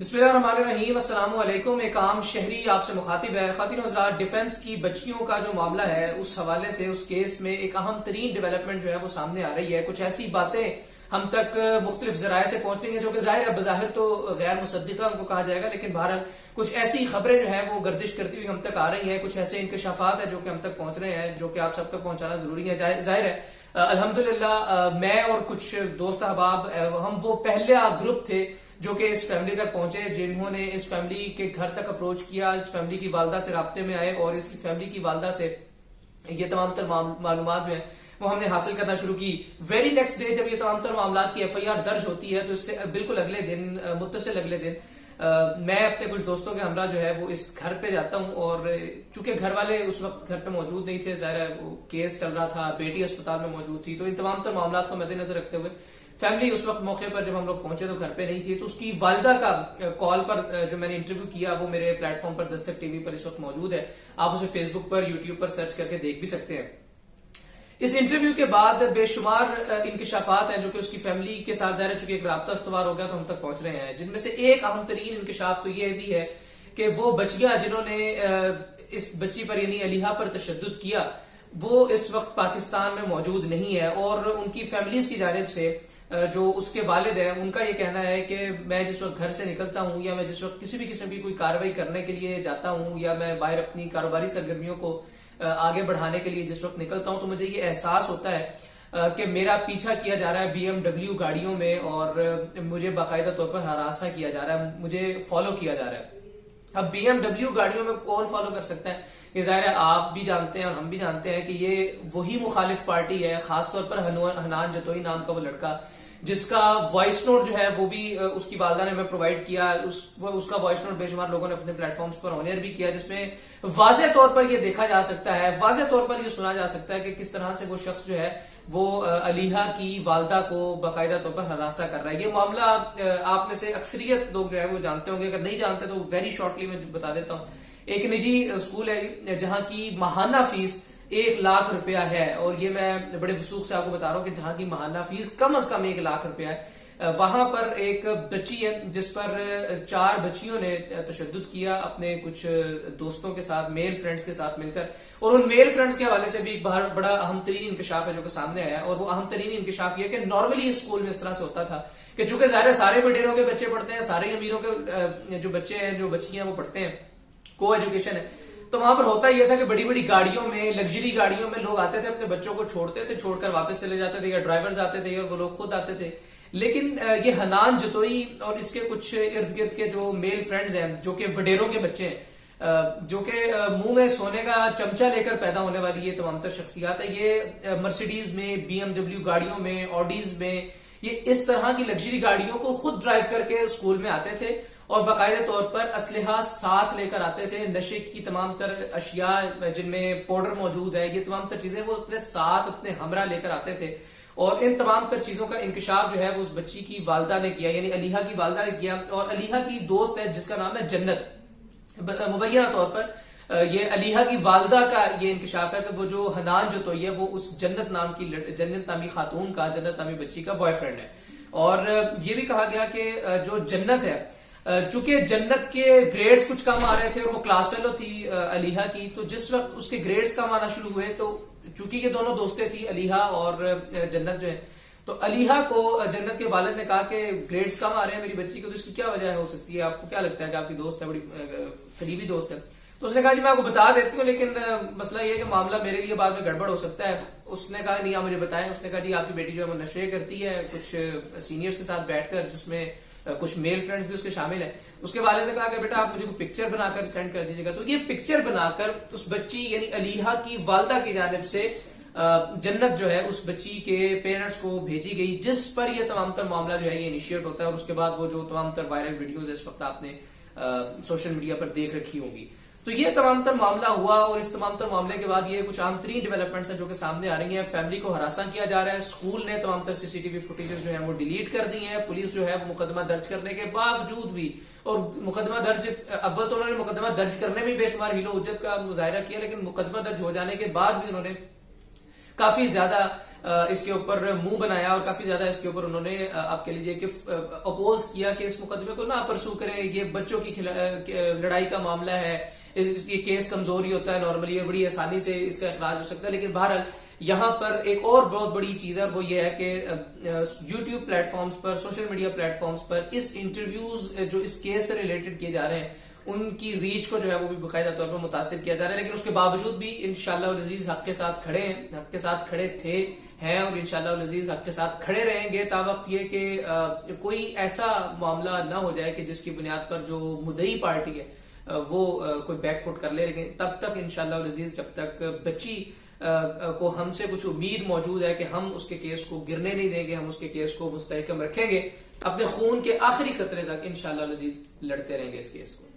बिस्मिल्लाहिर्रहमानिर्रहीम अस्सलाम वालेकुम। एक आम शहरी आपसे मुखातिब है। ख़ातिन हज़रात, डिफेंस की बच्चियों का जो मामला है उस हवाले से उस केस में एक अहम तरीन डेवलपमेंट जो है वो सामने आ रही है। कुछ ऐसी बातें हम तक मुख्तलिफ जराये से पहुंच रही है जो कि जाहिर है बज़ाहिर तो गैर मुसद्दिका उनको कहा जाएगा, लेकिन बहरहाल कुछ ऐसी खबरें जो है वो गर्दिश करती हुई हम तक आ रही है। कुछ ऐसे इंकशाफात है जो कि हम तक पहुंच रहे हैं, जो कि आप सब तक पहुंचाना जरूरी है। जाहिर है अल्हम्दुलिल्लाह मैं और कुछ दोस्त अहबाब हम वो पहला ग्रुप थे जो कि इस फैमिली तक पहुंचे, जिन्होंने इस फैमिली के घर तक अप्रोच किया, इस फैमिली की वालदा से राब्ते में आए और इसकी फैमिली की वालदा से ये तमाम तर मालूमात जो है वो हमने हासिल करना शुरू की। वेरी नेक्स्ट डे जब ये तमाम तर मामला की FIR दर्ज होती है तो इससे बिल्कुल अगले दिन मुत्तसिल अगले दिन मैं अपने कुछ दोस्तों के हमरा जो है वो इस घर पे जाता हूँ। और चूंकि घर वाले उस वक्त घर पे मौजूद नहीं थे, जाहिर है वो केस चल रहा था, बेटी अस्पताल में मौजूद थी, तो इन तमाम तर मामला को मद्देनजर रखते हुए फैमिली उस वक्त मौके पर जब हम लोग पहुंचे तो घर पे नहीं थी। तो उसकी वालदा का कॉल पर जो मैंने इंटरव्यू किया वो मेरे प्लेटफॉर्म पर दस्तक टीवी पर इस वक्त मौजूद है। आप उसे फेसबुक पर, यूट्यूब पर सर्च करके देख भी सकते हैं। इस इंटरव्यू के बाद बेशुमार इंकशाफात हैं जो कि उसकी फैमिली के साथ जाहिर है, चूंकि एक राब्ता इस्तवार हो गया तो हम तक पहुंच रहे हैं। जिनमें से एक अहम तरीन इंकशाफ तो यह भी है कि वो बच्चियां जिन्होंने इस बच्ची पर यानी अलीहा पर तशद्दुद किया वो इस वक्त पाकिस्तान में मौजूद नहीं है। और उनकी फैमिलीज की जानिब से जो उसके वालिद हैं उनका ये कहना है कि मैं जिस वक्त घर से निकलता हूँ या मैं जिस वक्त किसी भी किस्म की कोई कार्रवाई करने के लिए जाता हूँ या मैं बाहर अपनी कारोबारी सरगर्मियों को आगे बढ़ाने के लिए जिस वक्त निकलता हूँ तो मुझे ये एहसास होता है कि मेरा पीछा किया जा रहा है BMW गाड़ियों में और मुझे बाकायदा तौर पर हरासा किया जा रहा है, मुझे फॉलो किया जा रहा है। अब BMW गाड़ियों में कौन फॉलो कर सकता है? ये जाहिर है आप भी जानते हैं और हम भी जानते हैं कि ये वही मुखालिफ पार्टी है, खासतौर पर हनान जतोई नाम का वो लड़का जिसका वॉइस नोट जो है वो भी उसकी वालदा ने हमें प्रोवाइड किया। उसका वॉइस नोट बेशुमार लोगों ने अपने प्लेटफॉर्म्स पर ऑन एयर भी किया, जिसमें वाज़े तौर पर ये देखा जा सकता है, वाज़े तौर पर ये सुना जा सकता है कि किस तरह से वो शख्स जो है वो अलीहा की वालदा को बाकायदा तौर पर हरासा कर रहा है। ये मामला आप में से अक्सरियत लोग जो है वो जानते होंगे, अगर नहीं जानते तो वेरी शॉर्टली मैं बता देता हूँ। एक निजी स्कूल है जहां की माहाना फीस 1 लाख रुपया है, और ये मैं बड़े वसूख से आपको बता रहा हूँ कि जहां की माहाना फीस कम अज कम 1 लाख रुपया है। वहां पर एक बच्ची है जिस पर 4 बच्चियों ने तशद्दुद किया अपने कुछ दोस्तों के साथ, मेल फ्रेंड्स के साथ मिलकर। और उन मेल फ्रेंड्स के हवाले से भी एक बड़ा अहम तरीन इंकशाफ है जो कि सामने आया। और वो अहम तरीन इंकशाफ ये कि नॉर्मली इस स्कूल में इस तरह से होता था कि चूंकि ज़ाहिर सारे वडेरों के बच्चे पढ़ते हैं, सारे अमीरों के जो बच्चे हैं, जो बच्चियां वो पढ़ते हैं, को एजुकेशन है, तो वहां पर होता यह था कि बड़ी बड़ी गाड़ियों में, लग्जरी गाड़ियों में लोग आते थे, अपने बच्चों को छोड़ते थे, छोड़कर वापस चले जाते थे, या ड्राइवर्स आते थे और वो लोग खुद आते थे। लेकिन ये हनान जतोई और इसके कुछ इर्द गिर्द के जो मेल फ्रेंड्स हैं जो कि वडेरों के बच्चे हैं, जो कि मुंह में सोने का चमचा लेकर पैदा होने वाली ये तमाम तर शख्सियात है, ये मर्सिडीज में, BMW गाड़ियों में, ऑडीज में, ये इस तरह की लग्जरी गाड़ियों को खुद ड्राइव करके स्कूल में आते थे और बाकायदा तौर पर असलहा साथ लेकर आते थे। नशे की तमाम तर अशिया जिनमें पाउडर मौजूद है, ये तमाम तर चीजें वो अपने साथ अपने हमरा लेकर आते थे। और इन तमाम तर चीजों का इंकशाफ जो है वो उस बच्ची की वालदा ने किया, यानी अलीहा की वालदा ने किया। और अलीहा की दोस्त है जिसका नाम है जन्नत, मुबैना तौर पर ये अलीहा की वालदा का ये इंकशाफ है कि वो जो हनान जो तो ये वो उस जन्नत नामी खातून का, जन्नत नामी बच्ची का बॉयफ्रेंड है। और ये भी कहा गया कि जो जन्नत है, चूंकि जन्नत के ग्रेड्स कुछ कम आ रहे थे और वो क्लास फेलो थी अलीहा की, तो जिस वक्त उसके ग्रेड्स कम आना शुरू हुए तो चूंकि ये दोनों दोस्तें थी अलीहा और जन्नत जो है, तो अलीहा को जन्नत के वालिद ने कहा कि ग्रेड्स कम आ रहे हैं मेरी बच्ची को, तो इसकी क्या वजह हो सकती है? आपको क्या लगता है कि आपकी दोस्त है, बड़ी करीबी दोस्त है? तो उसने कहा जी मैं आपको बता देती हूँ, लेकिन मसला ये है कि मामला मेरे लिए बाद में गड़बड़ हो सकता है। उसने कहा नहीं आप मुझे बताएं। उसने कहा जी आपकी बेटी जो है वो नशे करती है कुछ सीनियर्स के साथ बैठकर, जिसमें कुछ मेल फ्रेंड्स भी उसके शामिल हैं। उसके वाले ने कहा कि बेटा आप मुझे कोई पिक्चर बनाकर सेंड कर दीजिएगा। तो ये पिक्चर बनाकर उस बच्ची यानी अलीहा की वालदा की जानिब से जन्नत जो है उस बच्ची के पेरेंट्स को भेजी गई, जिस पर यह तमाम तर मामला जो है ये इनिशिएट होता है। और उसके बाद वो जो तमाम तर वायरल वीडियोज है इस वक्त आपने सोशल मीडिया पर देख रखी होंगी। तो ये तमाम तर मामला हुआ और इस तमाम तर मामले के बाद ये कुछ आम तरीन डेवलपमेंट्स हैं जो कि सामने आ रही हैं। फैमिली को हरासा किया जा रहा है, स्कूल ने तमाम तर CCTV फुटेजेस जो है वो डिलीट कर दी है। पुलिस जो है वो मुकदमा दर्ज करने के बावजूद भी, और मुकदमा दर्ज अव्वल तो उन्होंने मुकदमा दर्ज करने में बेशुमार हीलो उज्जत का मुजाहिरा किया, लेकिन मुकदमा दर्ज हो जाने के बाद भी उन्होंने काफी ज्यादा इसके ऊपर मुंह बनाया और काफी ज्यादा इसके ऊपर उन्होंने आपके लिए कि अपोज किया कि इस मुकदमे को ना परसू करें, ये बच्चों की लड़ाई का मामला है, ये केस कमजोर ही होता है नॉर्मली, ये बड़ी आसानी से इसका इखराज हो सकता है। लेकिन बहरहाल यहाँ पर एक और बहुत बड़ी चीज है, वो ये है कि यूट्यूब प्लेटफॉर्म्स पर, सोशल मीडिया प्लेटफॉर्म्स पर इस इंटरव्यूज जो इस केस से रिलेटेड किए जा रहे हैं उनकी रीच को जो है वो भी बाकायदा तौर पर मुतासिर किया जा रहा है। लेकिन उसके बावजूद भी इंशाल्लाह अजीज हक के साथ खड़े हैं, हक के साथ खड़े थे हैं और इंशाल्लाह अजीज हक के साथ खड़े रहेंगे तावक्त ये कि कोई ऐसा मामला ना हो जाए कि जिसकी बुनियाद पर जो मुद्दई पार्टी है वो कोई बैकफुट कर ले। लेकिन तब तक इंशाल्लाह अजीज जब तक बच्ची को हमसे कुछ उम्मीद मौजूद है कि हम उसके केस को गिरने नहीं देंगे, हम उसके केस को मुस्तहकम रखेंगे, अपने खून के आखिरी कतरे तक इंशाल्लाह अजीज लड़ते रहेंगे इस केस को।